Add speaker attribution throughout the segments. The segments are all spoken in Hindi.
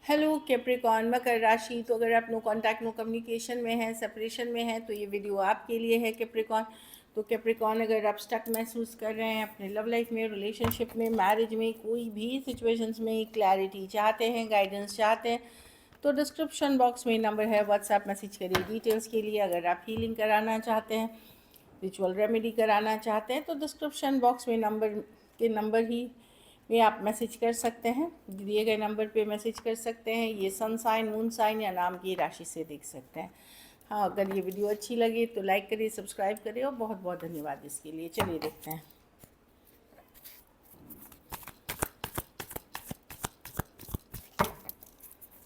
Speaker 1: हेलो कैप्रिकॉर्न मकर राशि। तो अगर आप नो कांटेक्ट नो कम्युनिकेशन में हैं, सेपरेशन में हैं, तो ये वीडियो आपके लिए है कैप्रिकॉर्न। तो कैप्रिकॉर्न, अगर आप स्टक महसूस कर रहे हैं अपने लव लाइफ में, रिलेशनशिप में, मैरिज में, कोई भी सिचुएशंस में क्लैरिटी चाहते हैं, गाइडेंस चाहते हैं, तो डिस्क्रिप्शन बॉक्स में नंबर है, व्हाट्सएप मैसेज करिए डिटेल्स के लिए। अगर आप हीलिंग कराना चाहते हैं, रिचुअल रेमेडी कराना चाहते हैं, तो डिस्क्रिप्शन बॉक्स में नंबर ही में आप मैसेज कर सकते हैं, दिए गए नंबर पे मैसेज कर सकते हैं। ये सन साइन, मून साइन या नाम की राशि से देख सकते हैं। हाँ, अगर ये वीडियो अच्छी लगे तो लाइक करिए, सब्सक्राइब करिए, और बहुत बहुत धन्यवाद इसके लिए। चलिए देखते हैं।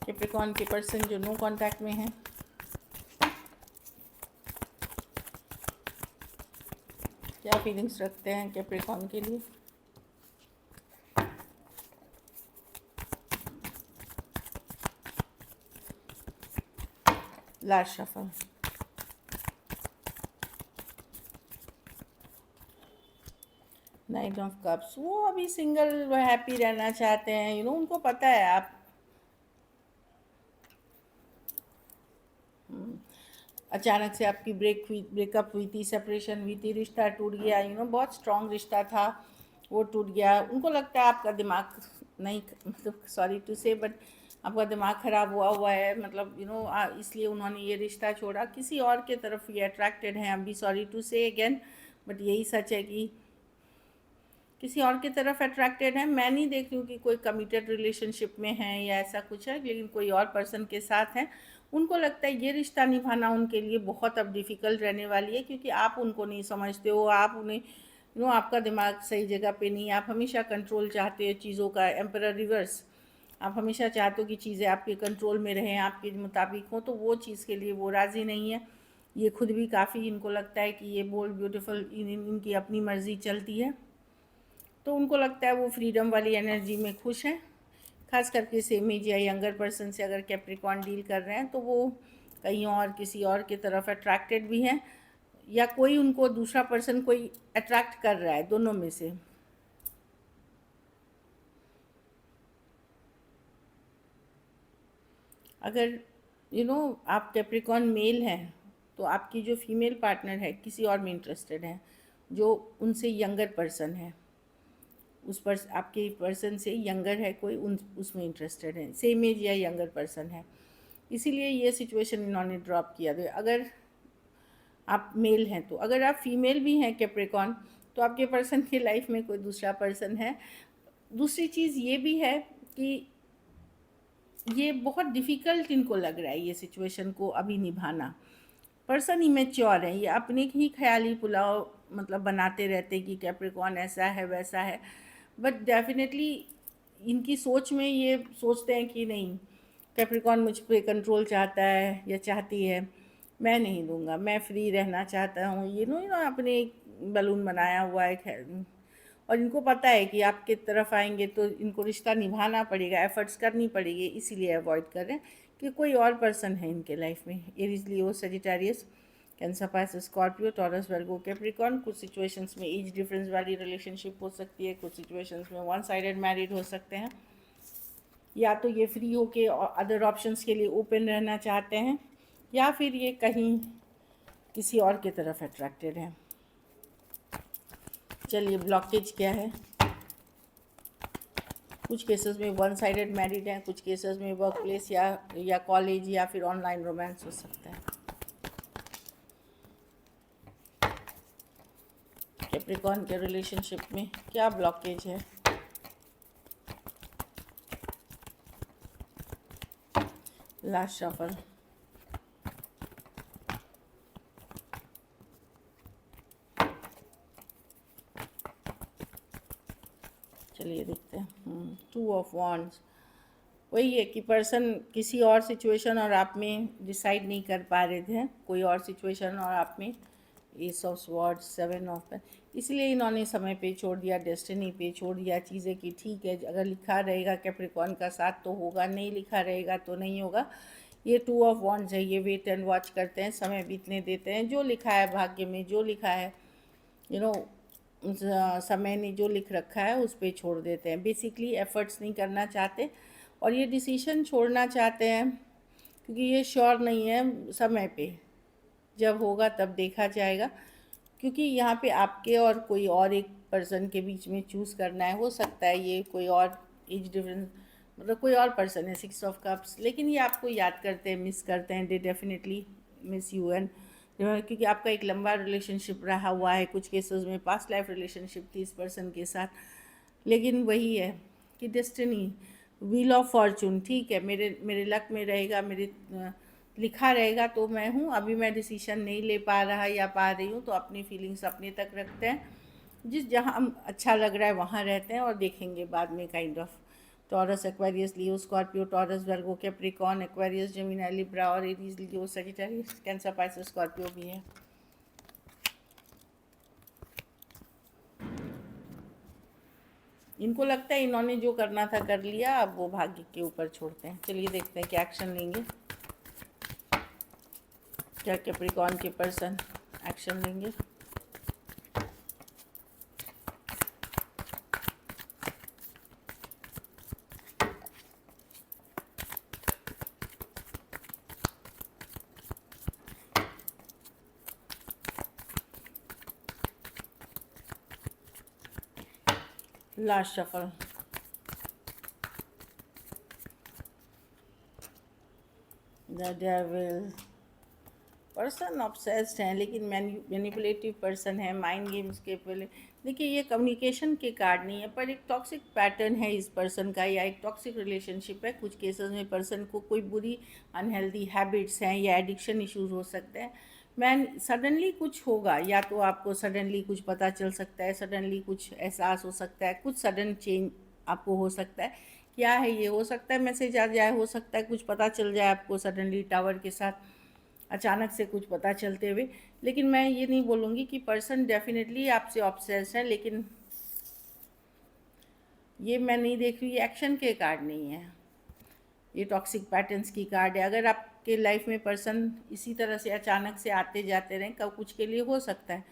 Speaker 1: कैप्रिकॉर्न के पर्सन जो नो कांटेक्ट में हैं, क्या फीलिंग्स रखते हैं कैप्रिकॉर्न के लिए। Last shuffle. Night of cups. वो अभी सिंगल हैप्पी रहना चाहते हैं, उनको पता है आप अचानक से आपकी ब्रेकअप हुई थी, सेपरेशन हुई थी, रिश्ता टूट गया, बहुत स्ट्रॉन्ग रिश्ता था, वो टूट गया। उनको लगता है आपका दिमाग नहीं, मतलब सॉरी टू से, बट आपका दिमाग ख़राब हुआ है, मतलब इसलिए उन्होंने ये रिश्ता छोड़ा, किसी और के तरफ ये अट्रैक्टेड हैं अभी। सॉरी टू से अगेन, बट यही सच है कि किसी और की तरफ अट्रैक्टेड है। मैं नहीं देख रही हूँ कि कोई कमिटेड रिलेशनशिप में है या ऐसा कुछ है, लेकिन कोई और पर्सन के साथ है। उनको लगता है ये रिश्ता निभाना उनके लिए बहुत अब डिफ़िकल्ट रहने वाली है, क्योंकि आप उनको नहीं समझते हो, आप उन्हें आपका दिमाग सही जगह पे नहीं है। आप हमेशा कंट्रोल चाहते हो चीज़ों का, एम्परर रिवर्स। आप हमेशा चाहते हो कि चीज़ें आपके कंट्रोल में रहें, आपके मुताबिक हों, तो वो चीज़ के लिए वो राज़ी नहीं है। ये खुद भी काफ़ी, इनको लगता है कि ये बोल्ड ब्यूटीफुल, इनकी अपनी मर्ज़ी चलती है, तो उनको लगता है वो फ्रीडम वाली एनर्जी में खुश हैं। खास करके सेम एज या यंगर पर्सन से अगर कैप्रिकॉर्न डील कर रहे हैं, तो वो कहीं और किसी और की तरफ अट्रैक्टेड भी हैं, या कोई उनको दूसरा पर्सन कोई अट्रैक्ट कर रहा है, दोनों में से। अगर आप कैप्रिकॉर्न मेल हैं, तो आपकी जो फीमेल पार्टनर है किसी और में इंटरेस्टेड है, जो उनसे यंगर पर्सन है, उस पर आपके पर्सन से यंगर है कोई, उन उसमें इंटरेस्टेड है, सेम एज या यंगर पर्सन है, इसीलिए ये सिचुएशन इन्होंने ड्रॉप किया। तो अगर आप मेल हैं, तो अगर आप फीमेल भी हैं कैप्रिकॉर्न, तो आपके पर्सन की लाइफ में कोई दूसरा पर्सन है। दूसरी चीज़ ये भी है कि ये बहुत डिफ़िकल्ट इनको लग रहा है ये सिचुएशन को अभी निभाना। पर्सन इमेच्योर है, ये अपने ही ख्याली पुलाव मतलब बनाते रहते हैं कि कैप्रिकॉर्न ऐसा है वैसा है, बट डेफिनेटली इनकी सोच में ये सोचते हैं कि नहीं, कैप्रिकॉर्न मुझ पे कंट्रोल चाहता है या चाहती है, मैं नहीं दूंगा, मैं फ्री रहना चाहता हूँ। ये अपने एक बलून बनाया हुआ है, और इनको पता है कि आपके तरफ आएंगे तो इनको रिश्ता निभाना पड़ेगा, एफर्ट्स करनी पड़ेगी, इसीलिए अवॉइड कर रहे हैं कि कोई और पर्सन है इनके लाइफ में। Aries, Leo, Sagittarius, Cancer, Pisces, Scorpio, Taurus, Virgo, Capricorn. कुछ सिचुएशंस में एज डिफरेंस वाली रिलेशनशिप हो सकती है, कुछ सिचुएशंस में वन साइडेड मैरिड हो सकते हैं, या तो ये फ्री होके अदर ऑप्शंस के लिए ओपन रहना चाहते हैं, या फिर ये कहीं किसी और की तरफ अट्रैक्टेड है। चलिए, ब्लॉकेज क्या है। कुछ केसेस में वन साइडेड मैरिड हैं, कुछ केसेस में वर्क प्लेस या कॉलेज या फिर ऑनलाइन रोमांस हो सकता है। कैप्रिकॉर्न के रिलेशनशिप में क्या ब्लॉकेज है। Last shuffle. चलिए देखते हैं। 2 ऑफ वॉन्ड्स। वही है कि पर्सन किसी और सिचुएशन और आप में डिसाइड नहीं कर पा रहे थे, कोई और सिचुएशन और आप में। Ace of swords, 7 of pen, इसलिए इन्होंने समय पे छोड़ दिया, डेस्टिनी पे छोड़ दिया चीज़ें कि ठीक है, अगर लिखा रहेगा कैप्रिकॉर्न का साथ तो होगा, नहीं लिखा रहेगा तो नहीं होगा। ये 2 ऑफ वॉन्ड्स है, ये वेट एंड वॉच करते हैं, समय बीतने देते हैं, जो लिखा है भाग्य में, जो लिखा है यू नो समय ने जो लिख रखा है उस पर छोड़ देते हैं। बेसिकली एफर्ट्स नहीं करना चाहते, और ये डिसीजन छोड़ना चाहते हैं क्योंकि ये श्योर नहीं है समय पे, जब होगा तब देखा जाएगा। क्योंकि यहाँ पे आपके और कोई और एक पर्सन के बीच में चूज़ करना है, हो सकता है ये कोई और एज डिफरेंस, मतलब कोई और पर्सन है 6 ऑफ कप्स, लेकिन ये आपको याद करते हैं, मिस करते हैं, they definitely miss you. And क्योंकि आपका एक लंबा रिलेशनशिप रहा हुआ है, कुछ केसेस में पास्ट लाइफ रिलेशनशिप थी इस पर्सन के साथ, लेकिन वही है कि डेस्टिनी, व्हील ऑफ फॉर्चून, ठीक है, मेरे मेरे लक में रहेगा, मेरे लिखा रहेगा तो मैं हूँ, अभी मैं डिसीजन नहीं ले पा रहा या पा रही हूँ, तो अपनी फीलिंग्स अपने तक रखते हैं, जिस जहाँ हम अच्छा लग रहा है वहाँ रहते हैं और देखेंगे बाद में, kind of. Taurus, Aquarius, Leo, Scorpio, Taurus, Virgo, Capricorn, Aquarius, Gemini, Libra और Aries, Leo, Sagittarius, Cancer, Pisces, Scorpio भी है। इनको लगता है इन्होंने जो करना था कर लिया, अब वो भाग्य के ऊपर छोड़ते हैं। चलिए देखते हैं क्या एक्शन लेंगे, क्या कैप्रिकॉर्न के पर्सन एक्शन लेंगे। Last shuffle, the devil. Person obsessed हैं, लेकिन मैनिपुलेटिव पर्सन है, माइंड गेम्स के पहले। देखिए ये कम्युनिकेशन के कार्ड नहीं है, पर एक टॉक्सिक पैटर्न है इस पर्सन का, या एक टॉक्सिक रिलेशनशिप है। कुछ केसेस में पर्सन को कोई बुरी अनहेल्दी हैबिट्स हैं या एडिक्शन इश्यूज हो सकते हैं। मैन सडनली कुछ होगा, या तो आपको सडनली कुछ पता चल सकता है, सडनली कुछ एहसास हो सकता है, कुछ सडन चेंज आपको हो सकता है। क्या है ये, हो सकता है मैसेज आ जाए, हो सकता है कुछ पता चल जाए आपको सडनली, टावर के साथ अचानक से कुछ पता चलते हुए। लेकिन मैं ये नहीं बोलूँगी कि पर्सन डेफिनेटली आपसे ऑब्सेस्ड है, लेकिन ये मैं नहीं देख रही, एक्शन के कार्ड नहीं है, ये टॉक्सिक पैटर्न्स की कार्ड है। अगर आपके लाइफ में पर्सन इसी तरह से अचानक से आते जाते रहें, कब कुछ के लिए हो सकता है,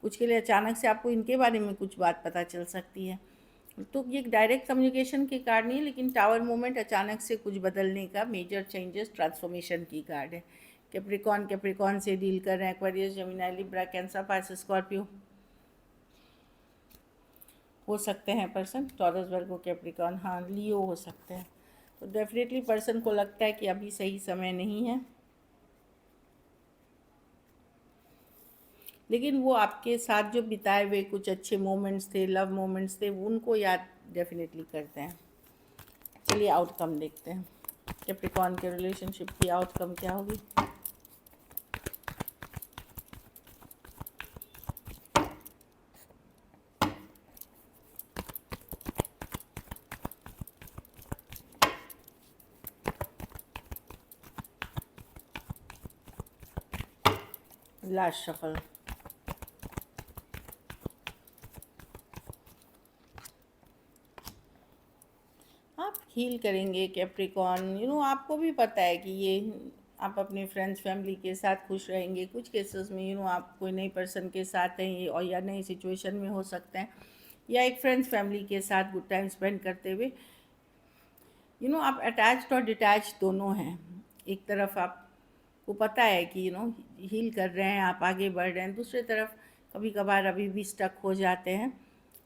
Speaker 1: कुछ के लिए अचानक से आपको इनके बारे में कुछ बात पता चल सकती है। तो ये डायरेक्ट कम्युनिकेशन की कार्ड नहीं है, लेकिन टावर मोमेंट, अचानक से कुछ बदलने का, मेजर चेंजेस, ट्रांसफॉर्मेशन की कार्ड है। कैप्रिकॉर्न से डील कर रहे हैं, Aquarius, Gemini, Libra, cancer, Pisces, Scorpio हो सकते हैं पर्सन, टॉरस, वर्गो, कैप्रिकॉर्न, हाँ लियो हो सकते हैं। तो डेफिनेटली पर्सन को लगता है कि अभी सही समय नहीं है, लेकिन वो आपके साथ जो बिताए हुए कुछ अच्छे मोमेंट्स थे, लव मोमेंट्स थे, उनको याद डेफिनेटली करते हैं। चलिए आउटकम देखते हैं, कैप्रिकॉर्न के रिलेशनशिप की आउटकम क्या होगी। लास्ट शफल, आप हील करेंगे कैप्रिकॉर्न, आपको भी पता है कि ये आप अपने फ्रेंड्स फैमिली के साथ खुश रहेंगे। कुछ केसेस में आप कोई नई पर्सन के साथ हैं ये, और या नई सिचुएशन में हो सकते हैं, या एक फ्रेंड्स फैमिली के साथ गुड टाइम स्पेंड करते हुए। आप अटैच्ड और डिटैच दोनों हैं। एक तरफ आपको पता है कि हील कर रहे हैं, आप आगे बढ़ रहे हैं, दूसरी तरफ कभी कभार अभी भी स्टक हो जाते हैं,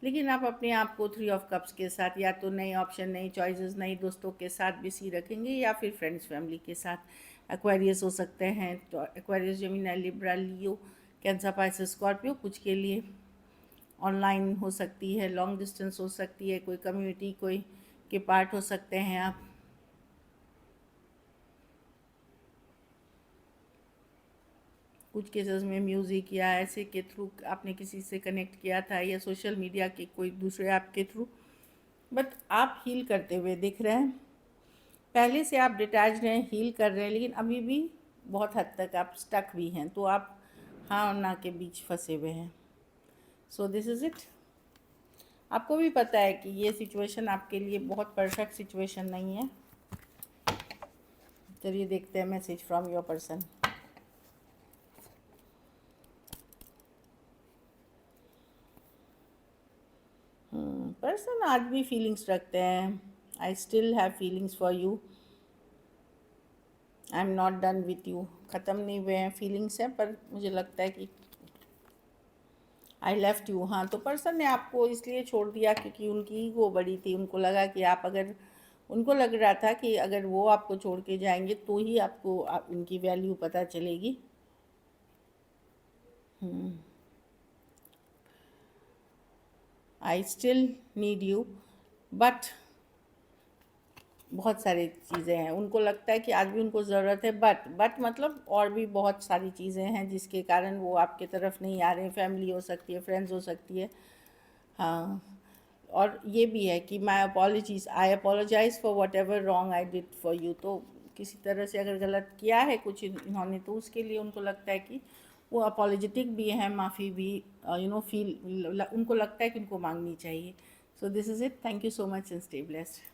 Speaker 1: लेकिन आप अपने आप को 3 ऑफ कप्स के साथ, या तो नए ऑप्शन, नई चॉइसेस, नई दोस्तों के साथ बिजी रखेंगे, या फिर फ्रेंड्स फैमिली के साथ। एक्वेरियस हो सकते हैं, तो एक्वेरियस, जेमिनी, लिब्रा, लियो, कैंसर, पाइसेस, स्कॉर्पियो। कुछ के लिए ऑनलाइन हो सकती है, लॉन्ग डिस्टेंस हो सकती है, कोई कम्युनिटी कोई के पार्ट हो सकते हैं आप। कुछ केसेस में म्यूज़िक या ऐसे के थ्रू आपने किसी से कनेक्ट किया था, या सोशल मीडिया के कोई दूसरे ऐप के थ्रू, बट आप हील करते हुए दिख रहे हैं। पहले से आप डिटैच्ड हैं, हील कर रहे हैं, लेकिन अभी भी बहुत हद तक आप स्टक भी हैं, तो आप हाँ और ना के बीच फंसे हुए हैं। So this is it. आपको भी पता है कि ये सिचुएशन आपके लिए बहुत परफेक्ट सिचुएशन नहीं है। चलिए देखते हैं message from your person. Person आज भी फीलिंग्स रखते हैं, I still have feelings for you, I am not done with you. ख़त्म नहीं हुए हैं फीलिंग्स हैं, पर मुझे लगता है कि आई लेफ्ट यू। हाँ, तो पर्सन ने आपको इसलिए छोड़ दिया क्योंकि उनकी ईगो बड़ी थी। उनको लगा कि आप अगर, उनको लग रहा था कि अगर वो आपको छोड़ के जाएंगे तो ही आपको उनकी वैल्यू पता चलेगी। I still need you, but बहुत सारी चीज़ें हैं। उनको लगता है कि आज भी उनको ज़रूरत है, बट मतलब और भी बहुत सारी चीज़ें हैं जिसके कारण वो आपके तरफ नहीं आ रहे हैं। फैमिली हो सकती है, फ्रेंड्स हो सकती है। हाँ, और ये भी है कि my apologies, I apologise for whatever wrong I did for you. तो किसी तरह से अगर गलत किया है कुछ इन्होंने, तो उसके लिए उनको लगता है कि वो अपॉलोजेटिक भी हैं, माफ़ी भी फील उनको लगता है कि उनको मांगनी चाहिए। So this is it. Thank you so much and stay blessed.